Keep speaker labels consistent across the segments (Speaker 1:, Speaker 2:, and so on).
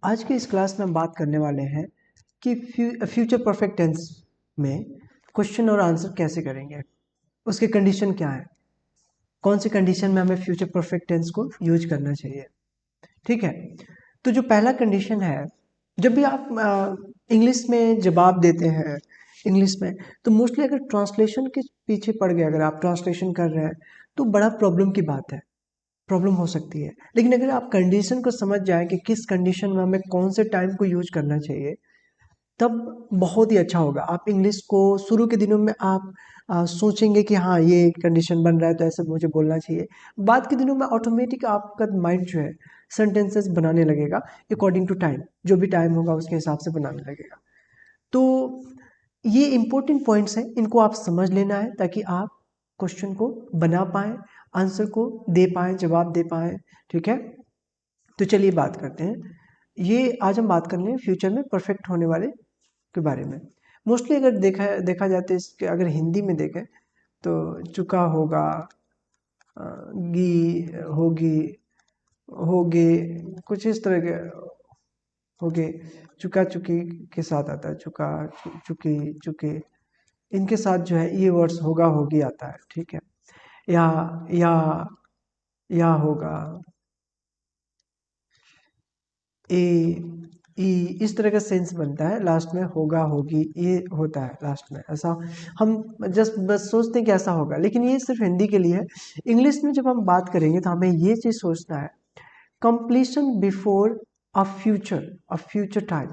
Speaker 1: आज के इस क्लास में हम बात करने वाले हैं कि फ्यूचर परफेक्ट टेंस में क्वेश्चन और आंसर कैसे करेंगे, उसके कंडीशन क्या है, कौन सी कंडीशन में हमें फ्यूचर परफेक्ट टेंस को यूज करना चाहिए। ठीक है, तो जो पहला कंडीशन है, जब भी आप इंग्लिश में जवाब देते हैं इंग्लिश में, तो मोस्टली अगर ट्रांसलेशन के पीछे पड़ गए, अगर आप ट्रांसलेशन कर रहे हैं तो बड़ा प्रॉब्लम की बात है, प्रॉब्लम हो सकती है। लेकिन अगर आप कंडीशन को समझ जाएं कि किस कंडीशन में हमें कौन से टाइम को यूज करना चाहिए, तब बहुत ही अच्छा होगा। आप इंग्लिश को शुरू के दिनों में आप सोचेंगे कि हाँ ये कंडीशन बन रहा है तो ऐसे मुझे बोलना चाहिए। बाद के दिनों में ऑटोमेटिक आपका माइंड जो है सेंटेंसेस बनाने लगेगा अकॉर्डिंग टू टाइम, जो भी टाइम होगा उसके हिसाब से बनाने लगेगा। तो ये इंपॉर्टेंट पॉइंट्स हैं, इनको आप समझ लेना है ताकि आप क्वेश्चन को बना पाएँ, आंसर को दे पाएँ, जवाब दे पाएँ। ठीक है, तो चलिए बात करते हैं। ये आज हम बात कर रहे हैं फ्यूचर में परफेक्ट होने वाले के बारे में। मोस्टली अगर देखा जाए तो इसके अगर हिंदी में देखें तो चुका होगा, गी होगी, होगे, कुछ इस तरह के होगे, चुका चुकी के साथ आता है, चुका चुकी चुके, इनके साथ जो है ये वर्ड्स होगा होगी आता है। ठीक है, या या या होगा, ए ई, इस तरह का सेंस बनता है। लास्ट में होगा होगी ये होता है लास्ट में, ऐसा हम जस्ट बस सोचते हैं कि ऐसा होगा, लेकिन ये सिर्फ हिंदी के लिए है। इंग्लिश में जब हम बात करेंगे तो हमें ये चीज़ सोचना है, completion before a future time.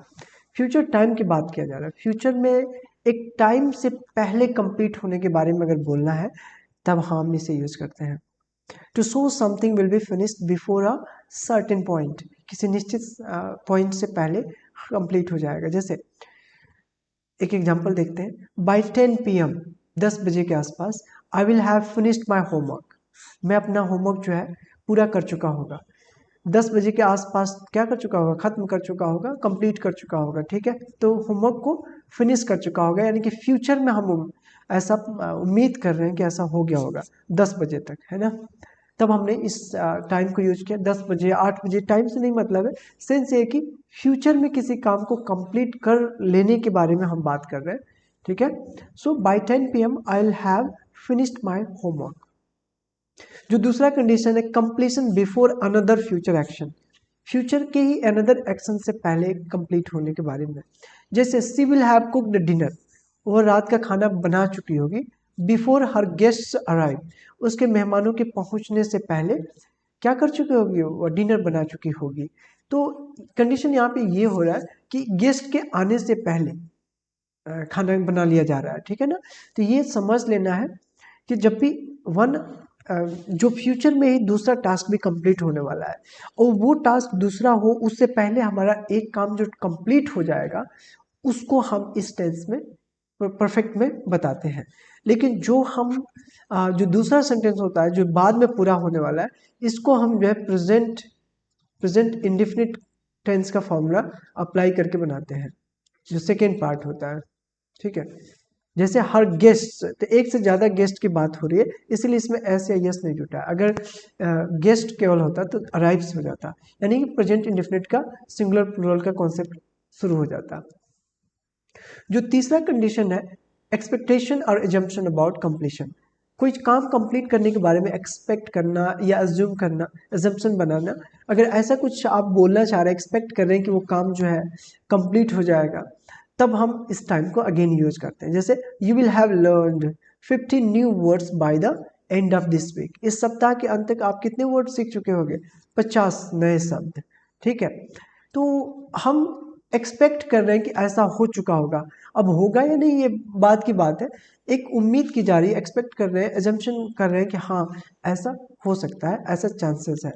Speaker 1: Future time की बात किया जा रहा है, फ्यूचर में एक टाइम से पहले कंप्लीट होने के बारे में अगर बोलना है तब हम इसे यूज करते हैं। To show something will be finished before a certain point, किसी निश्चित पॉइंट से पहले कंप्लीट हो जाएगा। जैसे एक एग्जांपल देखते हैं, बाय 10 PM 10 बजे के आसपास आई will have finished my homework, मैं अपना होमवर्क जो है पूरा कर चुका होगा। 10 बजे के आसपास क्या कर चुका होगा, खत्म कर चुका होगा, कंप्लीट कर चुका होगा। ठीक है, तो होमवर्क को फिनिश कर चुका होगा, यानी कि फ्यूचर में हम ऐसा उम्मीद कर रहे हैं कि ऐसा हो गया होगा 10 बजे तक, है ना। तब हमने इस टाइम को यूज किया। 10 बजे 8 बजे टाइम से नहीं मतलब है, सेंस ये है कि फ्यूचर में किसी काम को कंप्लीट कर लेने के बारे में हम बात कर रहे हैं। ठीक है, so by 10 PM I will have finished my homework. जो दूसरा कंडीशन है, completion before another future action, future के ही अनदर एक्शन से पहले कंप्लीट होने के बारे में। जैसे सी विल हैव कुक्ड डिनर, वो रात का खाना बना चुकी होगी। बिफोर हर गेस्ट अराइव, उसके मेहमानों के पहुंचने से पहले क्या कर चुकी होगी, वो डिनर बना चुकी होगी। तो कंडीशन यहाँ पे ये हो रहा है कि गेस्ट के आने से पहले खाना बना लिया जा रहा है। ठीक है ना, तो ये समझ लेना है कि जब भी वन जो फ्यूचर में ही दूसरा टास्क भी कंप्लीट होने वाला है और वो टास्क दूसरा हो, उससे पहले हमारा एक काम जो कंप्लीट हो जाएगा उसको हम इस टेंस में परफेक्ट में बताते हैं। लेकिन जो हम जो दूसरा सेंटेंस होता है जो बाद में पूरा होने वाला है, इसको हम जो है प्रेजेंट इंडेफिनिट टेंस का फॉर्मूला अप्लाई करके बनाते हैं, जो सेकेंड पार्ट होता है। ठीक है, जैसे हर गेस्ट, तो एक से ज़्यादा गेस्ट की बात हो रही है, इसीलिए इसमें एस या यस नहीं जुटा। अगर गेस्ट केवल होता तो अराइव्स हो जाता, यानी कि प्रेजेंट इंडेफिनिट का सिंगुलर प्लूरल का कॉन्सेप्ट शुरू हो जाता। जो तीसरा कंडीशन है, एक्सपेक्टेशन और एजम्पशन अबाउट कंप्लीशन, कोई काम कंप्लीट करने के बारे में एक्सपेक्ट करना या अज्यूम करना, एजम्पशन बनाना। अगर ऐसा कुछ आप बोलना चाह रहे हैं, एक्सपेक्ट कर रहे हैं कि वो काम जो है कंप्लीट हो जाएगा, तब हम इस टाइम को अगेन यूज करते हैं। जैसे you will have learned 50 new words by the end of this week, इस सप्ताह के अंत तक आप कितने वर्ड सीख चुके होंगे, 50 नए शब्द। ठीक है, तो हम एक्सपेक्ट कर रहे हैं कि ऐसा हो चुका होगा, अब होगा या नहीं ये बात की बात है। एक उम्मीद की जा रही है, एक्सपेक्ट कर रहे हैं, एजम्पशन कर रहे हैं कि हाँ ऐसा हो सकता है, ऐसा चांसेस है।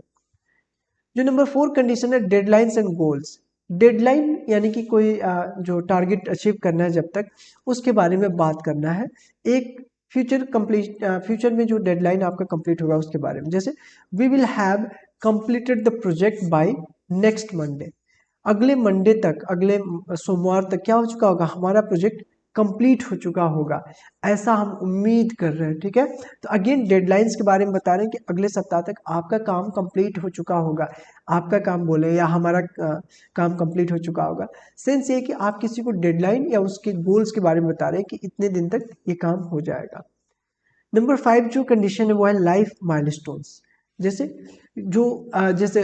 Speaker 1: जो नंबर 4 कंडीशन है, डेडलाइंस एंड गोल्स। डेडलाइन यानी कि कोई जो टारगेट अचीव करना है जब तक, उसके बारे में बात करना है। एक फ्यूचर में जो डेडलाइन आपका कंप्लीट होगा उसके बारे में। जैसे we will have completed the project by next Monday, अगले मंडे तक, अगले सोमवार तक क्या हो चुका होगा, हमारा प्रोजेक्ट कंप्लीट हो चुका होगा, ऐसा हम उम्मीद कर रहे हैं। ठीक है, तो अगेन डेडलाइंस के बारे में बता रहे हैं कि अगले सप्ताह तक आपका काम कंप्लीट हो चुका होगा, आपका काम बोले या हमारा काम कंप्लीट हो चुका होगा। सेंस ये कि आप किसी को डेडलाइन या उसके गोल्स के बारे में बता रहे हैं कि इतने दिन तक ये काम हो जाएगा। नंबर 5 जो कंडीशन है वो है लाइफ माइलस्टोन्स। जैसे जो जैसे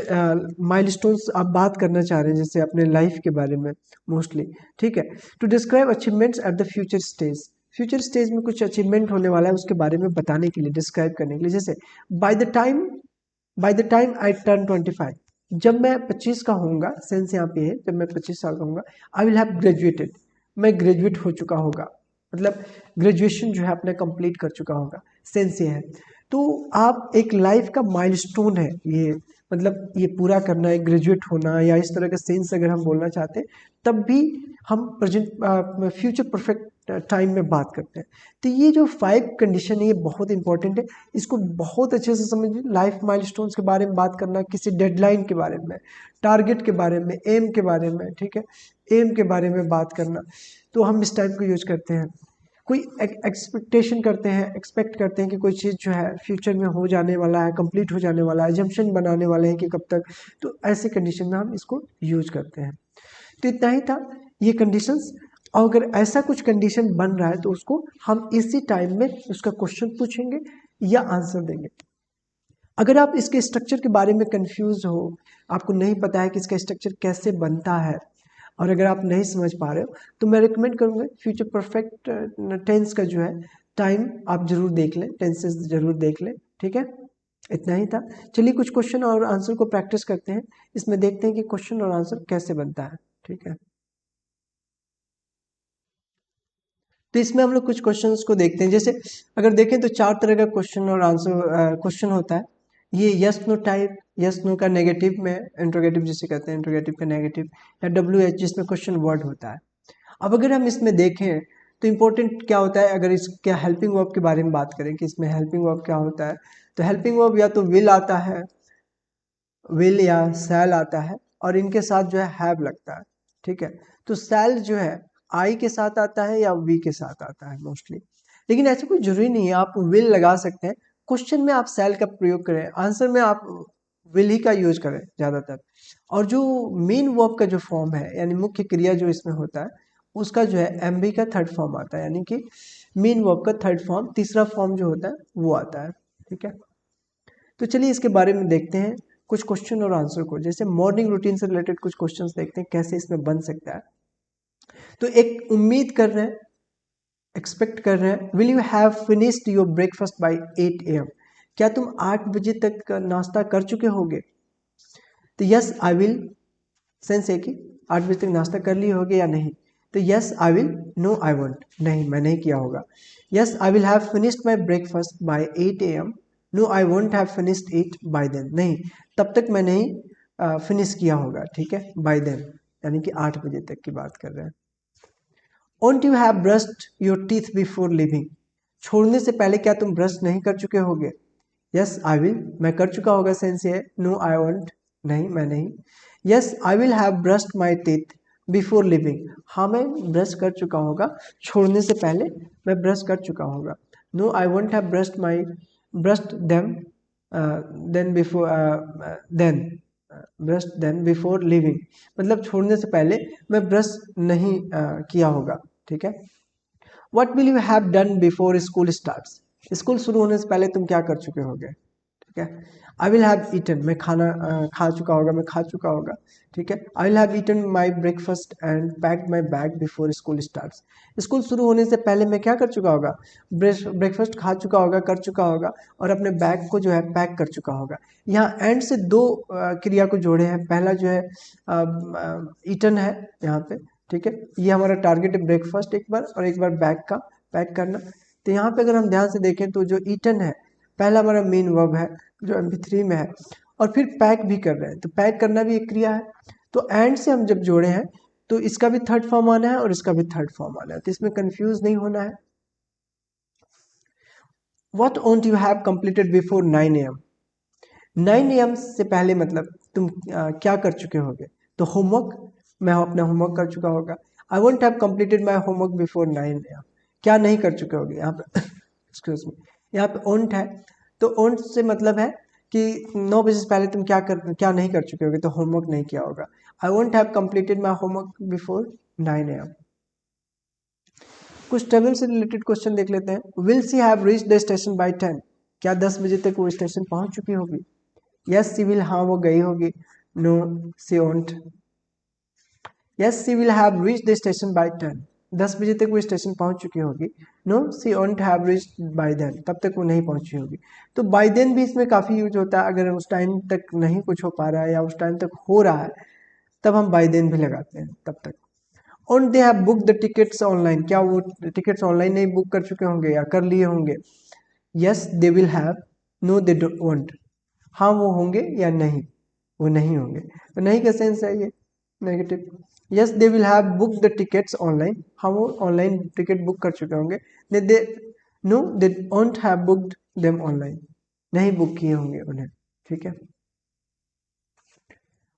Speaker 1: माइलस्टोन्स आप बात करना चाह रहे हैं जैसे अपने लाइफ के बारे में मोस्टली। ठीक है, to describe achievements at the future stage, future stage में कुछ अचीवमेंट होने वाला है उसके बारे में बताने के लिए, डिस्क्राइब करने के लिए। जैसे by the time I turn 25, जब मैं 25 का होऊंगा, सेंस यहाँ पे है जब मैं 25 साल का होऊंगा, आई विल हैव ग्रेजुएटेड, मैं ग्रेजुएट हो चुका होगा, मतलब ग्रेजुएशन जो है अपना कंप्लीट कर चुका होगा, सेंस ये है। तो आप एक लाइफ का माइलस्टोन है ये, मतलब ये पूरा करना है, ग्रेजुएट होना या इस तरह का सेंस अगर हम बोलना चाहते हैं तब भी हम प्रेजेंट फ्यूचर परफेक्ट टाइम में बात करते हैं। तो ये जो 5 कंडीशन है ये बहुत इंपॉर्टेंट है, इसको बहुत अच्छे से समझिए। लाइफ माइलस्टोन्स के बारे में बात करना, किसी डेडलाइन के बारे में, टारगेट के बारे में, एम के बारे में, ठीक है, एम के बारे में बात करना, तो हम इस टाइप को यूज करते हैं। कोई एक्सपेक्टेशन करते हैं, एक्सपेक्ट करते हैं कि कोई चीज़ जो है फ्यूचर में हो जाने वाला है, कंप्लीट हो जाने वाला है, जम्पशन बनाने वाले हैं कि कब तक, तो ऐसे कंडीशन में हम इसको यूज करते हैं। तो इतना ही था ये कंडीशंस। और अगर ऐसा कुछ कंडीशन बन रहा है तो उसको हम इसी टाइम में उसका क्वेश्चन पूछेंगे या आंसर देंगे। अगर आप इसके स्ट्रक्चर के बारे में कंफ्यूज हो, आपको नहीं पता है कि इसका स्ट्रक्चर कैसे बनता है, और अगर आप नहीं समझ पा रहे हो तो मैं रिकमेंड करूँगा फ्यूचर परफेक्ट टेंस का जो है टाइम आप जरूर देख लें, टेंसेस जरूर देख लें। ठीक है, इतना ही था। चलिए कुछ क्वेश्चन और आंसर को प्रैक्टिस करते हैं, इसमें देखते हैं कि क्वेश्चन और आंसर कैसे बनता है। ठीक है, तो इसमें हम लोग कुछ क्वेश्चंस को देखते हैं। जैसे अगर देखें तो 4 तरह का क्वेश्चन और आंसर क्वेश्चन होता है। ये yes no type, yes no का नेगेटिव में, इंट्रोगेटिव जिसे कहते हैं, इंट्रोगेटिव का नेगेटिव, या डब्ल्यू एच जिसमें क्वेश्चन वर्ड होता है। अब अगर हम इसमें देखें तो इम्पोर्टेंट क्या होता है, अगर इसके हेल्पिंग वर्ब के बारे में बात करें कि इसमें हेल्पिंग वर्ब क्या होता है, तो हेल्पिंग वर्ब या तो विल आता है, विल या सैल आता है, और इनके साथ जो है हैव लगता है। ठीक है, तो सैल जो है आई के साथ आता है या वी के साथ आता है मोस्टली, लेकिन ऐसा कोई जरूरी नहीं है, आप विल लगा सकते हैं। क्वेश्चन में आप सैल का प्रयोग करें, आंसर में आप विल ही का यूज करें ज़्यादातर। और जो मेन वर्ब का जो फॉर्म है, यानी मुख्य क्रिया जो इसमें होता है, उसका जो है एमबी का थर्ड फॉर्म आता है, यानी कि मेन वर्ब का थर्ड फॉर्म, तीसरा फॉर्म जो होता है वो आता है। ठीक है, तो चलिए इसके बारे में देखते हैं कुछ क्वेश्चन और आंसर को। जैसे मॉर्निंग रूटीन से रिलेटेड कुछ क्वेश्चंस देखते हैं कैसे इसमें बन सकता है। तो एक उम्मीद कर रहे हैं, एक्सपेक्ट कर रहे हैं, will you have finished your breakfast by 8 AM, क्या तुम 8 बजे तक नाश्ता कर चुके होगे। तो यस आई विल, सेंस है कि 8 बजे तक नाश्ता कर लिए होगे या नहीं। तो yes I will, no I won't, नहीं मैं नहीं किया होगा। Yes I will have finished my breakfast by 8 AM, no I won't have finished it by then, नहीं तब तक मैं नहीं फिनिश किया होगा। ठीक है, बाय देन यानी कि 8 बजे तक की बात कर रहे हैं। Won't you have brushed your teeth before leaving, छोड़ने से पहले क्या तुम ब्रश नहीं कर चुके होगे। यस आई विल, मैं कर चुका होगा, सेंस है। नो आई वॉन्ट, नहीं मैं नहीं। Yes I will have brushed my teeth before living, हाँ मैं ब्रश कर चुका होगा, छोड़ने से पहले मैं ब्रश कर चुका होगा। No I won't have brushed them then before then brush then before leaving, मतलब छोड़ने से पहले मैं ब्रश नहीं किया होगा। ठीक है, what will you have done before school starts, school शुरू होने से पहले तुम क्या कर चुके होगे। ठीक है, आई विल हैव ईटन, मैं खाना खा चुका होगा, मैं खा चुका होगा। ठीक है, I will have eaten my breakfast and packed my bag before school starts, school शुरू होने से पहले मैं क्या कर चुका होगा, ब्रेकफास्ट खा चुका होगा, कर चुका होगा, और अपने बैग को जो है पैक कर चुका होगा। यहाँ एंड से दो क्रिया को जोड़े हैं, पहला जो है ईटन है यहाँ पे। ठीक है, ये हमारा टारगेट है ब्रेकफास्ट एक बार, और एक बार बैग का पैक करना। तो यहाँ पे अगर हम ध्यान से देखें तो जो ईटन है पहला हमारा मेन वर्ब है जो MP3 में है, और फिर पैक भी कर रहे हैं, तो पैक करना भी एक क्रिया है। तो एंड से हम जब जोड़े हैं तो इसका भी थर्ड फॉर्म आना है और इसका भी थर्ड फॉर्म आना है, तो इसमें कंफ्यूज नहीं होना है। What won't you have completed before 9 AM, 9 AM से पहले मतलब तुम क्या कर चुके होगे। तो होमवर्क, मैं अपना होमवर्क कर चुका होगा। I won't have completed my homework before 9 AM, क्या नहीं कर चुके होगे यहाँ पे एक्सक्यूज मी, यहाँ पे ओंट है, तो ओंट से मतलब है कि 9 बजे से पहले तुम क्या नहीं कर चुके होगे, तो होमवर्क नहीं किया होगा। I won't have completed my homework before 9 AM। कुछ ट्रेवल से रिलेटेड क्वेश्चन देख लेते हैं। Will she have reach the station by 10, क्या 10 बजे तक वो स्टेशन पहुंच चुकी होगी? यस सी विल, हाँ वो गई होगी। No she won't. Yes she will have reach the station by 10, 10 बजे तक वो स्टेशन पहुंच चुकी होगी। No she won't have reach by then, तब तक वो नहीं पहुंची होगी। तो बाय देन भी इसमें काफ़ी यूज होता है, अगर उस टाइम तक नहीं कुछ हो पा रहा है या उस टाइम तक हो रहा है तब हम बाय देन भी लगाते हैं तब तक। Won't they have book the tickets online, क्या वो टिकट्स ऑनलाइन नहीं बुक कर चुके होंगे या कर लिए होंगे? Yes they will have. No they won't, हाँ वो होंगे या नहीं, वो नहीं होंगे। तो नहीं का सेंस है ये negative. Yes they will have book the tickets online, हाँ वो ऑनलाइन टिकट बुक कर चुके होंगे। They no they won't have booked them online, नहीं बुक किए होंगे उन्हें। ठीक है।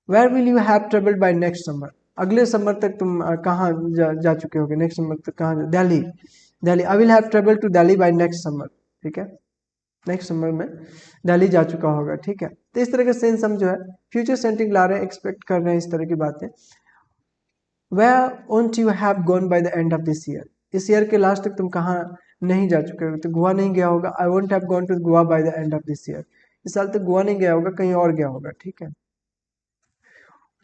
Speaker 1: Where will you have travelled by next summer, अगले समर तक तुम कहाँ जा चुके होगे? नेक्स्ट समर तक कहाँ? Delhi. Delhi, I will have travel to Delhi by next summer. ठीक है, नेक्स्ट समर में दिल्ली जा चुका होगा। ठीक है, तो इस तरह का सेंस हम जो है फ्यूचर सेंटिंग ला रहे हैं, एक्सपेक्ट कर रहे हैं इस तरह की बातें। Where won't you have gone by the end of this year, इस ईयर के लास्ट तक तुम कहाँ नहीं जा चुके हो? तो गोवा नहीं गया होगा, I won't have gone to Goa by the end of this year, इस साल तक गोवा नहीं गया होगा, कहीं और गया होगा। ठीक है।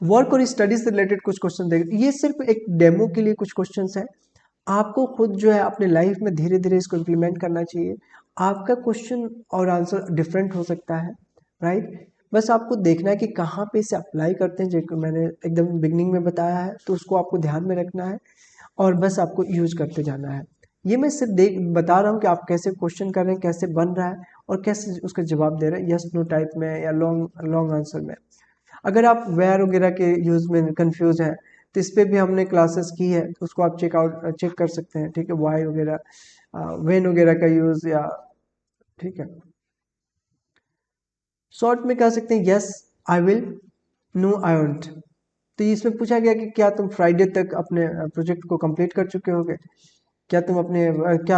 Speaker 1: वर्क और स्टडीज से रिलेटेड कुछ क्वेश्चन देख, ये सिर्फ एक डेमो के लिए कुछ क्वेश्चंस है, आपको खुद जो है अपने लाइफ में धीरे धीरे इसको इम्प्लीमेंट करना चाहिए। आपका क्वेश्चन और आंसर डिफरेंट हो सकता है, राइट? बस आपको देखना है कि कहाँ पे इसे अप्लाई करते हैं, जो मैंने एकदम बिगनिंग में बताया है, तो उसको आपको ध्यान में रखना है और बस आपको यूज करते जाना है। ये मैं सिर्फ बता रहा हूँ कि आप कैसे क्वेश्चन कर रहे हैं, कैसे बन रहा है और कैसे उसका जवाब दे रहे हैं, यस नो टाइप में या लॉन्ग लॉन्ग आंसर में। अगर आप वेयर वगैरह के यूज में कंफ्यूज हैं तो इस पे भी हमने क्लासेस की है, तो उसको आप चेक कर सकते हैं। ठीक है, वाई वगैरह वेन वगैरह का यूज या, ठीक है। शॉर्ट में कह सकते हैं yes I will, no I won't. तो इसमें पूछा गया कि क्या तुम फ्राइडे तक अपने प्रोजेक्ट को कंप्लीट कर चुके होगे? क्या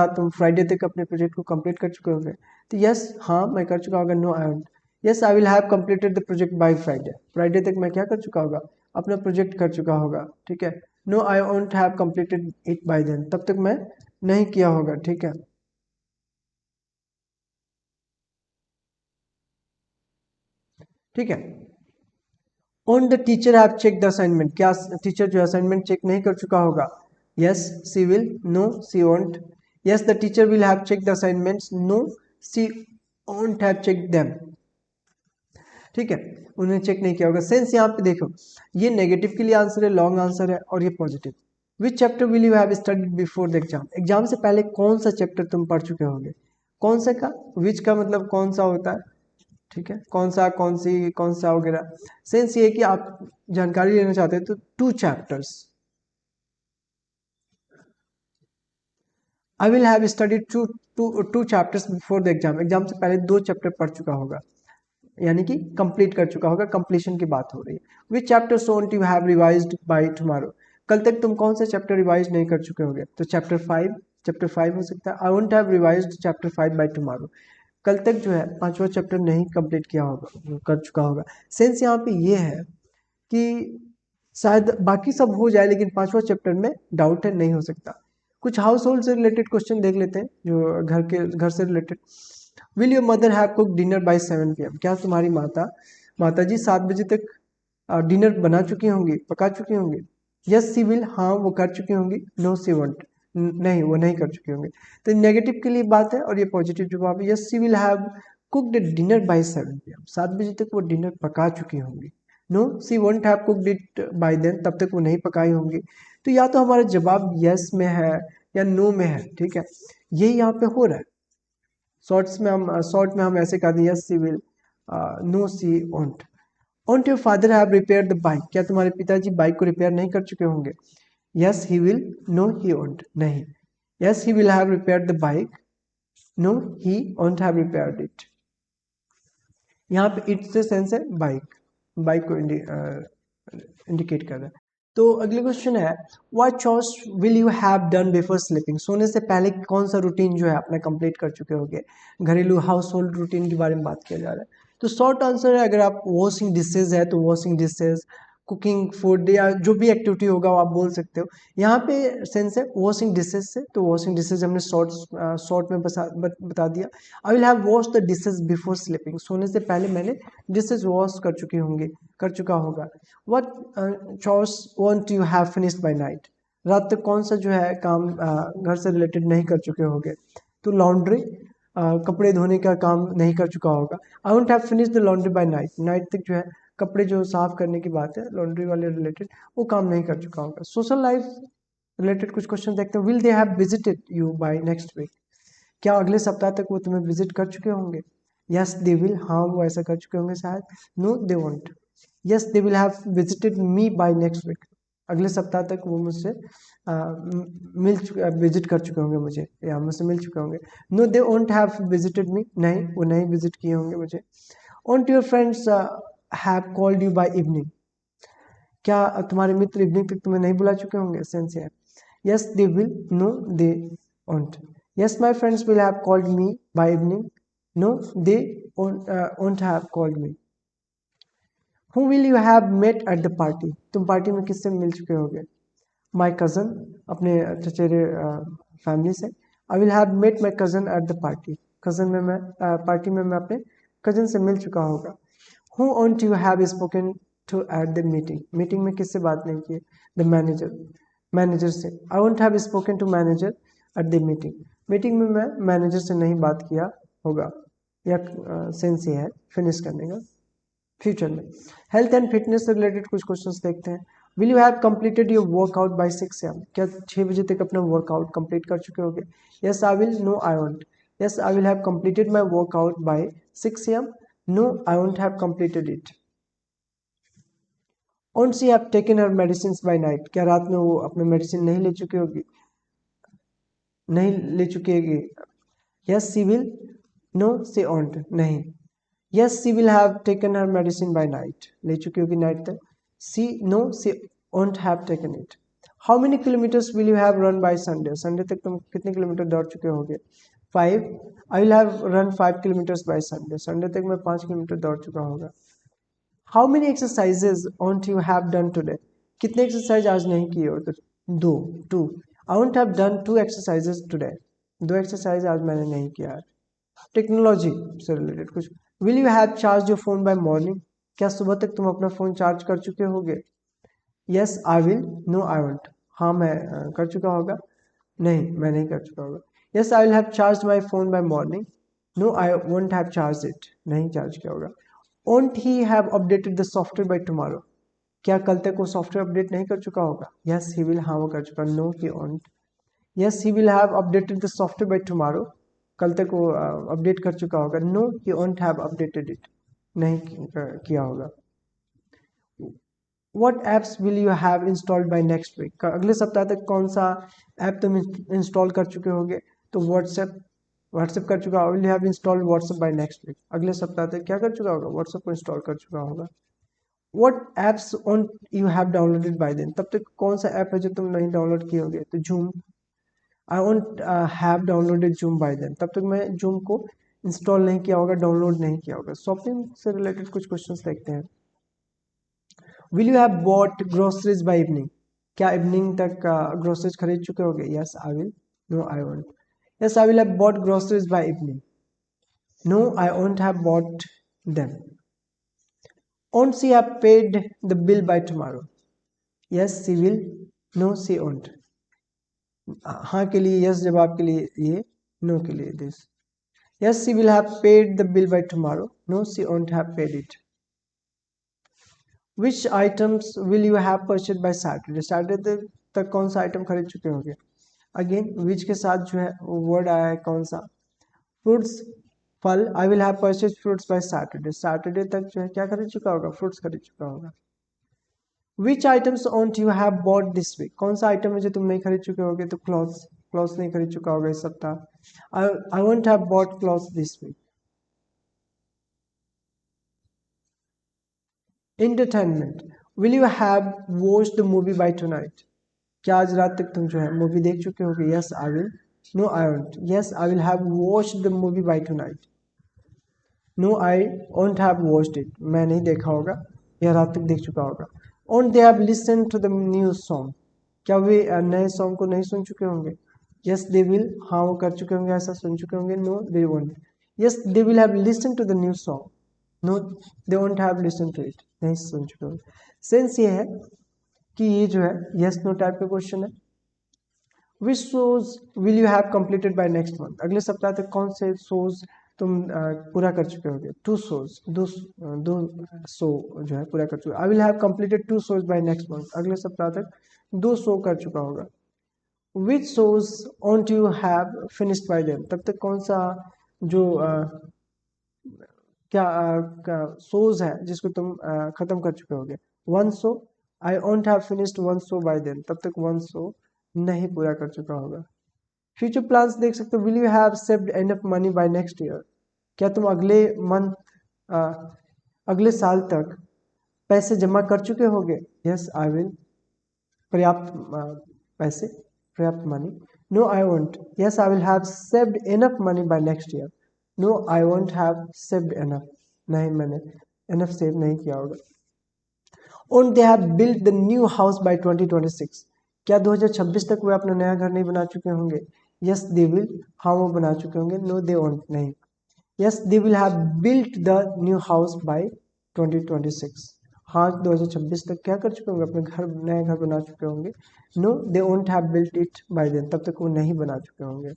Speaker 1: तुम फ्राइडे तक अपने प्रोजेक्ट को कंप्लीट कर चुके होगे? तो यस हाँ मैं कर चुका होगा, no I won't. Yes I will have completed the project by Friday, Friday तक मैं क्या कर चुका होगा? अपना प्रोजेक्ट कर चुका होगा। ठीक है। No I won't have completed it by then, तब तक मैं नहीं किया होगा। ठीक है। ठीक है। On the teacher have check the assignment, क्या टीचर जो असाइनमेंट चेक नहीं कर चुका होगा? Yes she will, no she won't. Yes the teacher will have check the assignments, no she won't have check them. ठीक है, उन्होंने चेक नहीं किया होगा। सेंस यहाँ पे देखो, ये नेगेटिव के लिए आंसर है, लॉन्ग आंसर है, और ये positive. Which chapter will you have studied before the exam, exam से पहले कौन सा चैप्टर तुम पढ़ चुके होंगे? कौन सा का, विच का मतलब कौन सा होता है? ठीक है, कौन सा, कौन सी, कौन सा वगैरह। सेंस ये है कि आप जानकारी लेना चाहते हैं तो 2 chapters. I will have studied two chapters before the exam, exam से पहले 2 चैप्टर पढ़ चुका होगा, यानी कि कंप्लीट कर चुका होगा, कंप्लीशन की बात हो रही है। Which chapter won't you have revised by tomorrow, कल तक तुम कौन सा चैप्टर रिवाइज नहीं कर चुके होगे? तो चैप्टर 5 हो सकता है। आई won't have revised chapter 5 bye tomorrow, कल तक जो है 5वां चैप्टर नहीं कंप्लीट किया होगा, कर चुका होगा। सेंस यहाँ पे ये है कि शायद बाकी सब हो जाए लेकिन 5वां चैप्टर में डाउट है, नहीं हो सकता। कुछ हाउस होल्ड से रिलेटेड क्वेश्चन देख लेते हैं, जो घर से related. Will your mother have cook dinner by 7 PM, क्या तुम्हारी माता जी 7 बजे तक डिनर बना चुकी होंगी, पका चुकी होंगी? यस सी विल, हाँ वो कर चुकी होंगी। नो सी वोंट, नहीं वो नहीं कर चुकी होंगी। तो नेगेटिव के लिए बात है और ये पॉजिटिव जवाब है। Yes she will have cooked dinner by 7 PM, 7 बजे तक वो डिनर पका चुकी होंगी। No she won't have cooked it by then, तब तक वो नहीं पकाई होंगी। तो या तो हमारा जवाब यस में है या नो में है। ठीक है, ये यहाँ पे हो रहा है। शॉर्ट में हम ऐसे कह दें yes she will, no she won't. Won't your father have repair the bike, क्या तुम्हारे पिताजी बाइक को रिपेयर नहीं कर चुके होंगे? Yes he will, no he won't, नहीं। Yes he will have repair the bike, no he won't have repaired it. यहाँ पे इट से सेंस है बाइक, बाइक को इंडिकेट कर रहा है। तो अगले क्वेश्चन है, what chores will you have done before sleeping? सोने से पहले कौन सा रूटीन जो है अपना कंप्लीट कर चुके होगे? घरेलू हाउस होल्ड रूटीन के बारे में बात किया जा रहा है। तो शॉर्ट आंसर है, अगर आप वॉशिंग डिशेज है तो वॉशिंग डिशेज, कुकिंग फूड या जो भी एक्टिविटी होगा वो आप बोल सकते हो। यहाँ पे सेंस है वॉशिंग डिशेज से, तो वॉशिंग डिशेज हमने शॉर्ट में बता दिया। आई will have wash the dishes before sleeping, सोने से पहले मैंने डिशेज वॉश कर चुके होंगे, कर चुका होगा। What chores won't you have finished by night? रात तक कौन सा जो है काम घर से रिलेटेड नहीं कर चुके होंगे? तो लॉन्ड्री, कपड़े धोने का काम नहीं कर चुका होगा। I won't have finish the laundry by night, night तक जो है कपड़े जो साफ करने की बात है लॉन्ड्री वाले रिलेटेड, वो काम नहीं कर चुका होगा। सोशल लाइफ रिलेटेड कुछ क्वेश्चन देखते हैं। Will they have visited you by next week? क्या अगले सप्ताह तक वो तुम्हें विजिट कर चुके होंगे? यस दे विल, हाँ वो ऐसा कर चुके होंगे शायद। No they won't, yes they will have visited me by next week, अगले सप्ताह तक वो मुझसे विजिट कर चुके होंगे मुझे, या मुझसे मिल चुके होंगे। No they won't have visited me, नहीं वो नहीं विजिट किए होंगे मुझे। Won't your friends have called you by evening? क्या तुम्हारे मित्र इवनिंग तक तुम्हें नहीं बुला चुके होंगे? सेंस है yes they will, no they won't. Yes my friends will have called me by evening, no they won't have called me. Who will you have met at the party? तुम party में किससे मिल चुके होगे? My cousin, अपने चचेरे family से। I will have met my cousin at the party. Cousin में मैं पार्टी में मैं अपने कजन से मिल चुका होगा। Who won't you have spoken to at the meeting? Meeting में किससे बात नहीं की? The manager, मैनेजर से। I won't have spoken to manager at the meeting. Meeting में मैं मैनेजर से नहीं बात किया होगा। या सेंस ये है फिनिश करने का फ्यूचर में। हेल्थ एंड फिटनेस से रिलेटेड कुछ क्वेश्चंस देखते हैं। Will you have completed your workout by 6 am? क्या 6 बजे तक अपना वर्कआउट कंप्लीट कर चुके होंगे? Yes I will, no I won't. Yes I will have completed my workout by 6 am, no I won't have completed it. Won't she have taken her medicine by night? क्या रात में वो अपने medicine नहीं ले चुकी होगी, नहीं ले चुकी होगी? Yes she will, no she ओंट, नहीं। Yes, she will have taken her medicine by night. ले चुकी होगी नाइट तक। She, no, she won't have taken it. How many kilometers will you have run by Sunday? Sunday तक तुम कितने kilometre दौड़ चुके होगे? 5. I will have run 5 kilometers by Sunday. Sunday तक मैं 5 किलोमीटर दौड़ चुका होगा। How many exercises won't you have done today? कितने एक्सरसाइज आज नहीं किए हो? तो 2, 2. I won't have done 2 exercises today. 2 exercise आज मैंने नहीं किया है। टेक्नोलॉजी से रिलेटेड कुछ। Will you have charge your phone by morning? क्या सुबह तक तुम अपना फोन चार्ज कर चुके होगे? Yes I will, no I won't. हाँ मैं कर चुका होगा, नहीं मैं नहीं कर चुका होगा। Yes I will have charge my phone by morning, no I won't have charge it, नहीं चार्ज किया होगा। Won't he have updated the software by tomorrow? क्या कल तक वो सॉफ्टवेयर अपडेट नहीं कर चुका होगा? यस ही विल, हाँ वो कर चुका। No he won't. Yes he will have updated the software by tomorrow? कल तक वो अपडेट कर चुका होगा। No he won't have updated it, नहीं किया होगा। What apps will you have installed by next week? अगले सप्ताह तक कौन सा ऐप तुम इंस्टॉल कर चुके होगे? तो व्हाट्सएप, व्हाट्सएप कर चुका होगा। Will you have installed WhatsApp by next week? अगले सप्ताह तक क्या कर चुका होगा? व्हाट्सएप को इंस्टॉल कर चुका होगा। What apps on you have downloaded by then? तब तक कौन सा ऐप है जो तुम नहीं डाउनलोड किए होगे? तो Zoom, I won't have downloaded Zoom by then? तब तक मैं जूम को इंस्टॉल नहीं किया होगा, डाउनलोड नहीं किया होगा। शॉपिंग से रिलेटेड कुछ क्वेश्चंस देखते हैं। Will you have bought groceries by evening? क्या इवनिंग तक ग्रोसरीज खरीद चुके होगे? Yes I will, no I won't. Yes I will have bought groceries by evening, no I won't have bought them. Won't she have paid the bill by tomorrow? Yes she will, no she won't. हाँ के लिए yes जवाब के लिए ये, no के लिए this. Yes she will have paid the bill by tomorrow, no she won't have paid it. Which items will you have purchase by Saturday? Saturday तक कौन सा आइटम खरीद चुके होंगे? अगेन विच के साथ जो है वर्ड आया है कौन सा? फ्रूट्स, फल। I will have purchase fruits by Saturday? Saturday तक जो है क्या खरीद चुका होगा? फ्रूट्स खरीद चुका होगा। Which items won't you have bought this week? कौन सा आइटम है जो तुम नहीं खरीद चुके होगे? तो क्लॉथ्स, क्लॉथ्स नहीं खरीद चुका होगा इस सप्ताह। I won't have bought clothes this week. Entertainment, will you have watch the movie by tonight, क्या आज रात तक तुम जो है मूवी देख चुके होगे? Yes I will, no I won't, yes I will have watch the movie by tonight, no I won't have watched it, मैं नहीं देखा होगा या रात तक देख चुका होगा। Won't they have listen to the new song, क्या वे नए सॉन्ग को नहीं सुन चुके होंगे? यस दे विल, हाँ वो कर चुके होंगे, ऐसा सुन चुके होंगे। No they won't, yes they will have listen to the new song, no they won't have listen to it, नहीं सुन चुके होंगे। सेंस ये है कि ये जो है यस नो टाइप का क्वेश्चन है। Which shows will you have completed by next month, अगले सप्ताह तक कौन से शोज तुम पूरा कर चुके होगे? 2 शोज, दो शो जो है पूरा कर चुके। आई will have completed 2 shows by next month, अगले सप्ताह तक 2 शो कर चुका होगा। Which shows won't you have finished bye them, तब तक कौन सा जो क्या शोज है जिसको तुम खत्म कर चुके होगे? 1 show, I won't have finished 1 show by them, तब तक 1 शो नहीं पूरा कर चुका होगा। फ्यूचर प्लान्स देख सकते हो, will you have saved enough money by next year, क्या तुम अगले मंथ अगले साल तक पैसे जमा कर चुके होगे? यस आई विल, पर्याप्त पैसे, पर्याप्त money. No I won't, yes I will have saved enough money by next year, no I won't have saved enough, नहीं मैंने एनफ सेव नहीं किया होगा। Won't they have build the new house by 2026, क्या 2026 तक वे अपना नया घर नहीं बना चुके होंगे? यस दे विल, हाँ वो बना चुके होंगे। नो दे वोंट, नहीं। Yes they will have built the new house by 2026, हाँ 2026 तक क्या कर चुके होंगे? अपने घर, नया घर बना चुके होंगे। No they won't have built it by then, तब तक वो नहीं बना चुके होंगे।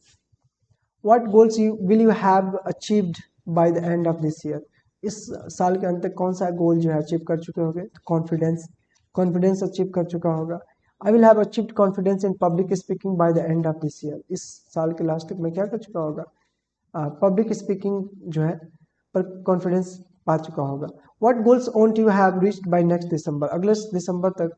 Speaker 1: What goals will you have achieved by the end of this year, इस साल के अंत तक कौन सा गोल जो है अचीव कर चुके होंगे? कॉन्फिडेंस, कॉन्फिडेंस अचीव कर चुका होगा। आई will have achieved confidence in public speaking bye the end of this year, इस साल के लास्ट तक मैं क्या कर चुका होगा? पब्लिक स्पीकिंग जो है पर कॉन्फिडेंस पा चुका होगा। What goals won't you have reached by next December, अगले दिसंबर तक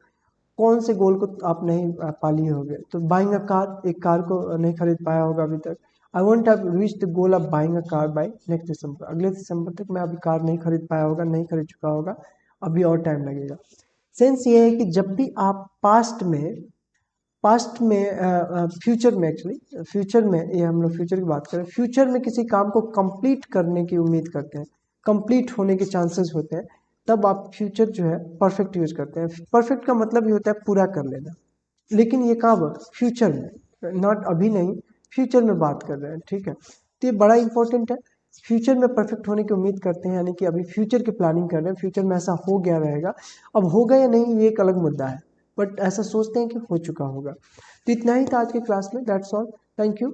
Speaker 1: कौन से गोल को आप नहीं पा लिए होगे? तो बाइंग अ कार, एक कार को नहीं खरीद पाया होगा अभी तक। I won't have reached the goal of buying a car by next December, अगले दिसंबर तक मैं अभी कार नहीं खरीद पाया होगा, नहीं खरीद चुका होगा, अभी और टाइम लगेगा। सेंस ये है कि जब भी आप पास्ट में फ्यूचर में, एक्चुअली फ्यूचर में, ये हम लोग फ्यूचर की बात करें, फ्यूचर में किसी काम को कंप्लीट करने की उम्मीद करते हैं, कंप्लीट होने के चांसेस होते हैं, तब आप फ्यूचर जो है परफेक्ट यूज करते हैं। परफेक्ट का मतलब ये होता है पूरा कर लेना, लेकिन ये कब? फ्यूचर में, नॉट अभी नहीं, फ्यूचर में बात कर रहे हैं, ठीक है। तो ये बड़ा इंपॉर्टेंट है, फ्यूचर में परफेक्ट होने की उम्मीद करते हैं, यानी कि अभी फ्यूचर की प्लानिंग कर रहे हैं, फ्यूचर में ऐसा हो गया रहेगा। अब होगा या नहीं ये एक अलग मुद्दा है, बट ऐसा सोचते हैं कि हो चुका होगा। तो इतना ही था आज के क्लास में, दैट्स ऑल, थैंक यू।